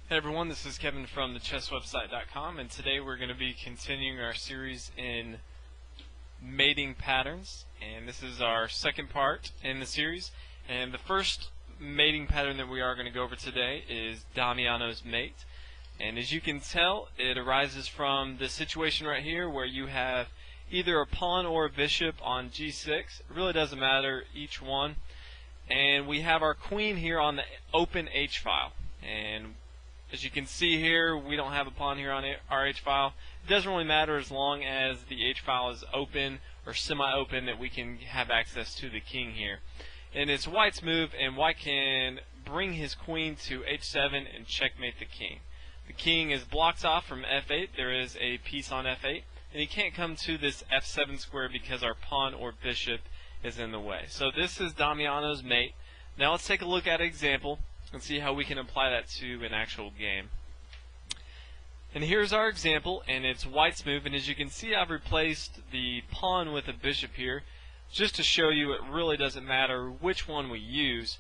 Hey everyone, this is Kevin from thechesswebsite.com, and today we're going to be continuing our series in mating patterns, and this is our second part in the series. And the first mating pattern that we are going to go over today is Damiano's mate, and as you can tell, it arises from the situation right here where you have either a pawn or a bishop on g6. It really doesn't matter, each one, and we have our queen here on the open h file. And as you can see here, we don't have a pawn here on our h file. It doesn't really matter as long as the h file is open or semi-open, that we can have access to the king here. And it's white's move, and white can bring his queen to h7 and checkmate the king. The king is blocked off from f8. There is a piece on f8, and he can't come to this f7 square because our pawn or bishop is in the way. So this is Damiano's mate. Now let's take a look at an example and see how we can apply that to an actual game. And here's our example, and it's white's move, and as you can see, I've replaced the pawn with a bishop here just to show you it really doesn't matter which one we use,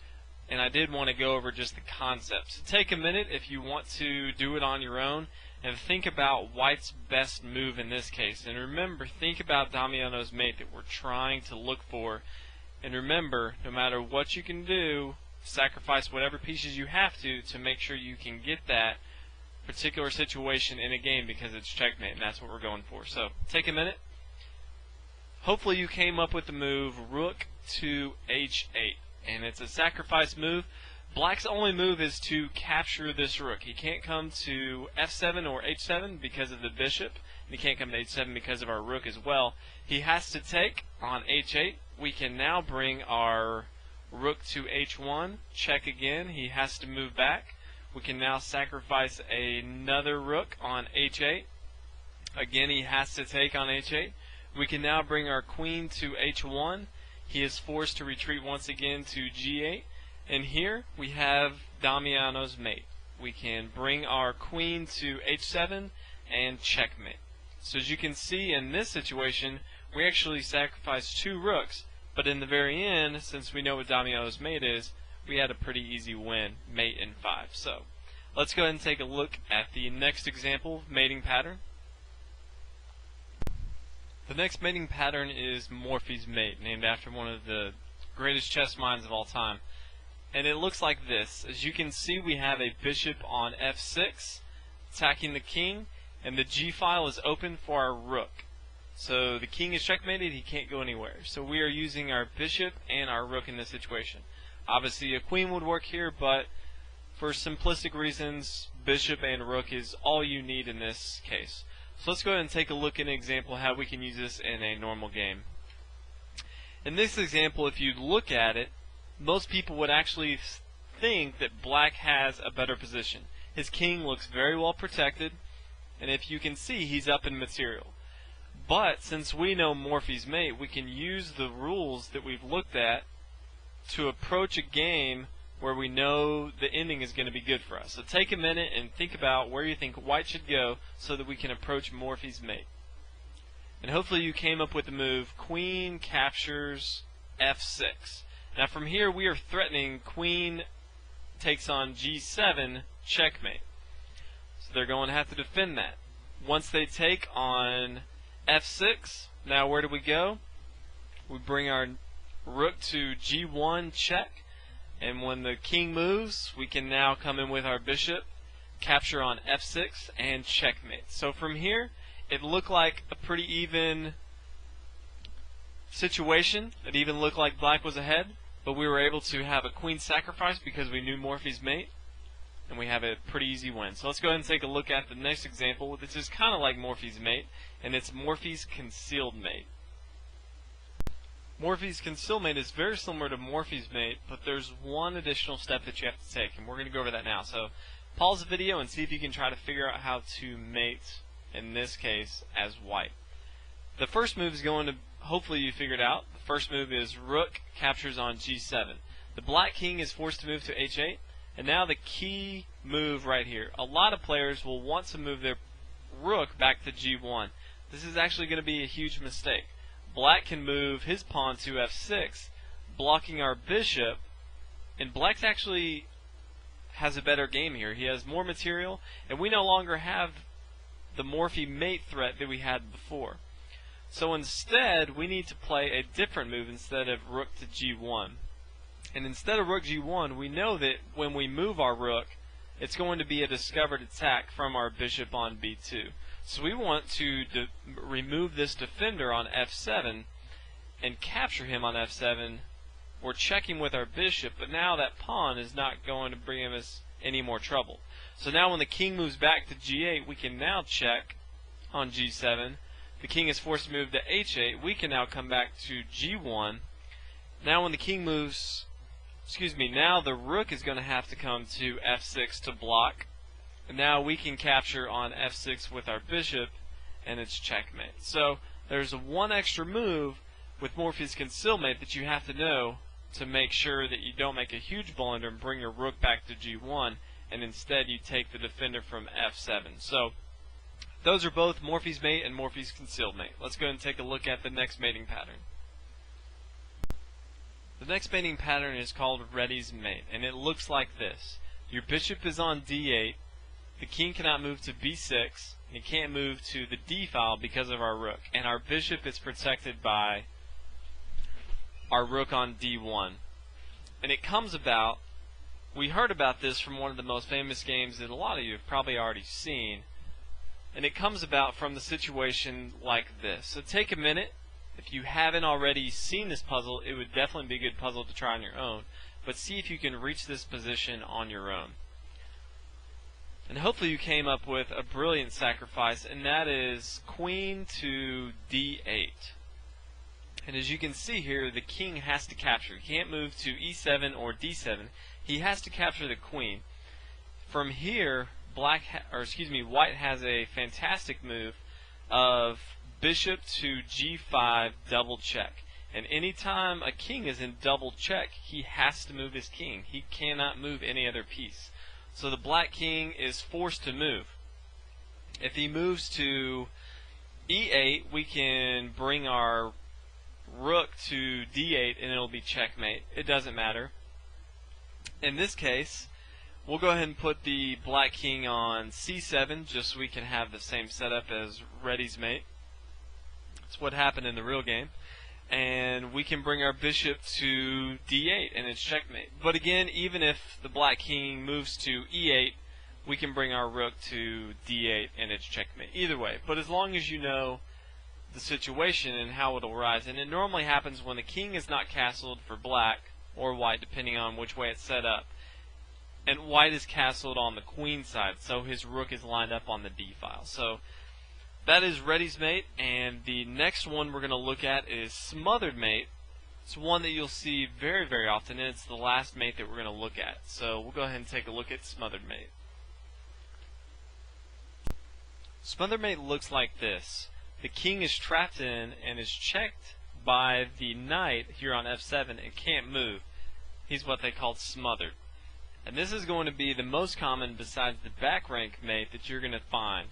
and I did want to go over just the concept. So take a minute if you want to do it on your own and think about white's best move in this case. And remember, think about Damiano's mate that we're trying to look for, and remember, no matter what you can do, sacrifice whatever pieces you have to make sure you can get that particular situation in a game, because it's checkmate, and that's what we're going for. So take a minute. Hopefully you came up with the move rook to h8, and it's a sacrifice move. Black's only move is to capture this rook. He can't come to f7 or h7 because of the bishop, and he can't come to h7 because of our rook as well. He has to take on h8. We can now bring our rook to h1, check again. He has to move back. We can now sacrifice another rook on h8. Again, he has to take on h8. We can now bring our queen to h1. He is forced to retreat once again to g8. And here we have Damiano's mate. We can bring our queen to h7 and checkmate. So as you can see, in this situation, we actually sacrificed two rooks. But in the very end, since we know what Damiano's mate is, we had a pretty easy win, mate in 5. So let's go ahead and take a look at the next example of mating pattern. The next mating pattern is Morphy's mate, named after one of the greatest chess minds of all time. And it looks like this. As you can see, we have a bishop on f6 attacking the king, and the g file is open for our rook. So the king is checkmated, he can't go anywhere. So we are using our bishop and our rook in this situation. Obviously a queen would work here, but for simplistic reasons, bishop and rook is all you need in this case. So let's go ahead and take a look at an example how we can use this in a normal game. In this example, if you look at it, most people would actually think that black has a better position. His king looks very well protected, and if you can see, he's up in material. But since we know Morphy's mate, we can use the rules that we've looked at to approach a game where we know the ending is going to be good for us. So take a minute and think about where you think white should go so that we can approach Morphy's mate. And hopefully you came up with the move queen captures f6. Now from here we are threatening queen takes on g7 checkmate. So they're going to have to defend that. Once they take on f6, now where do we go? We bring our rook to g1 check, and when the king moves, we can now come in with our bishop, capture on f6, and checkmate. So from here, it looked like a pretty even situation. It even looked like black was ahead, but we were able to have a queen sacrifice because we knew Morphy's mate, and we have a pretty easy win. So let's go ahead and take a look at the next example. This is kind of like Morphy's mate, and it's Morphy's concealed mate. Morphy's concealed mate is very similar to Morphy's mate, but there's one additional step that you have to take, and we're going to go over that now. So pause the video and see if you can try to figure out how to mate, in this case, as white. The first move is going to, hopefully you figured out, the first move is rook captures on g7. The black king is forced to move to h8, and now the key move right here. A lot of players will want to move their rook back to g1. This is actually going to be a huge mistake. Black can move his pawn to f6, blocking our bishop, and black's actually has a better game here. He has more material, and we no longer have the Morphy mate threat that we had before. So instead, we need to play a different move instead of rook to g1. And instead of rook g1, we know that when we move our rook, it's going to be a discovered attack from our bishop on b2. So we want to remove this defender on f7 and capture him on f7. We're checking with our bishop, but now that pawn is not going to bring us any more trouble. So now when the king moves back to g8, we can now check on g7. The king is forced to move to h8. We can now come back to g1. Now when the king moves, now the rook is going to have to come to f6 to block. And now we can capture on f6 with our bishop, and it's checkmate. So there's one extra move with Morphy's concealmate that you have to know to make sure that you don't make a huge blunder and bring your rook back to g1, and instead you take the defender from f7. So those are both Morphy's mate and Morphy's concealed mate. Let's go ahead and take a look at the next mating pattern. The next mating pattern is called Reddy's mate, and it looks like this. Your bishop is on d8, the king cannot move to b6, and he can't move to the d file because of our rook, and our bishop is protected by our rook on d1. And it comes about, we heard about this from one of the most famous games that a lot of you have probably already seen, and it comes about from the situation like this. So take a minute. If you haven't already seen this puzzle, it would definitely be a good puzzle to try on your own, but see if you can reach this position on your own. And hopefully you came up with a brilliant sacrifice, and that is queen to d8. And as you can see here, the king has to capture. He can't move to e7 or d7. He has to capture the queen. From here, white has a fantastic move of bishop to g5 double check. And anytime a king is in double check, he has to move his king. He cannot move any other piece. So the black king is forced to move. If he moves to e8, we can bring our rook to d8 and it'll be checkmate. It doesn't matter. In this case, we'll go ahead and put the black king on c7 just so we can have the same setup as Reddy's mate. That's what happened in the real game. And we can bring our bishop to d8 and it's checkmate. But again, even if the black king moves to e8, we can bring our rook to d8 and it's checkmate. Either way, but as long as you know the situation and how it'll rise. And it normally happens when the king is not castled for black or white, depending on which way it's set up. And white is castled on the queen side, so his rook is lined up on the d file. So that is Reddy's mate, and the next one we're going to look at is Smothered mate. It's one that you'll see very, very often, and it's the last mate that we're going to look at. So we'll go ahead and take a look at Smothered mate. Smothered mate looks like this. The king is trapped in and is checked by the knight here on f7 and can't move. He's what they call smothered. And this is going to be the most common besides the back rank mate that you're going to find.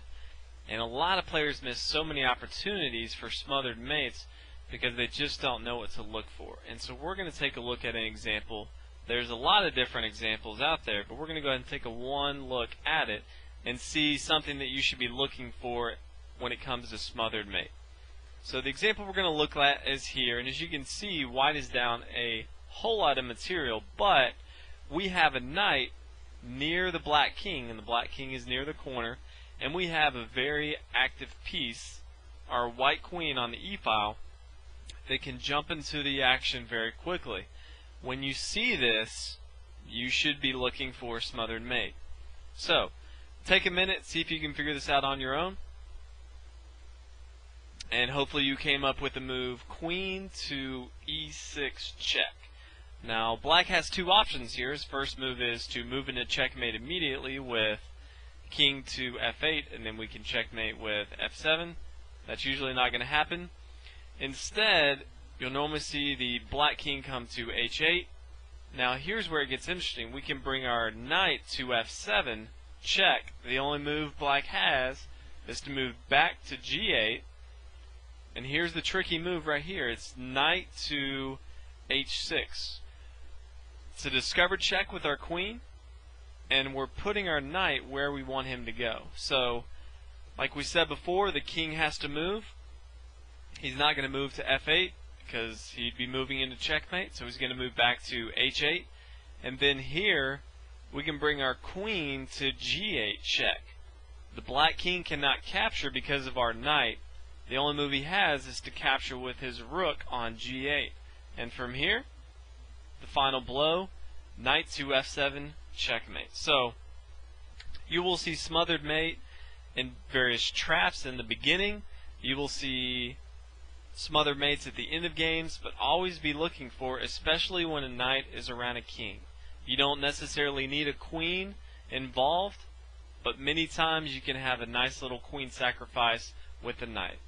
And a lot of players miss so many opportunities for smothered mates because they just don't know what to look for. And so we're going to take a look at an example. There's a lot of different examples out there, but we're going to go ahead and take one look at it and see something that you should be looking for when it comes to smothered mate. So the example we're going to look at is here, and as you can see, white is down a whole lot of material, but we have a knight near the black king, and the black king is near the corner, and we have a very active piece, our white queen on the e-file, that can jump into the action very quickly. When you see this, you should be looking for smothered mate. So, take a minute, see if you can figure this out on your own. And hopefully you came up with the move queen to e6 check. Now black has two options here. His first move is to move into checkmate immediately with king to f8, and then we can checkmate with f7. That's usually not going to happen. Instead, you'll normally see the black king come to h8. Now here's where it gets interesting. We can bring our knight to f7, check. The only move black has is to move back to g8. And here's the tricky move right here. It's knight to h6. It's a discovered check with our queen. and we're putting our knight where we want him to go. So, like we said before, the king has to move. He's not going to move to f8 because he'd be moving into checkmate, so he's going to move back to h8. And then here, we can bring our queen to g8 check. The black king cannot capture because of our knight. The only move he has is to capture with his rook on g8. And from here, the final blow, knight to f7, checkmate. So, you will see smothered mate in various traps in the beginning. You will see smothered mates at the end of games, but always be looking for, especially when a knight is around a king. You don't necessarily need a queen involved, but many times you can have a nice little queen sacrifice with a knight.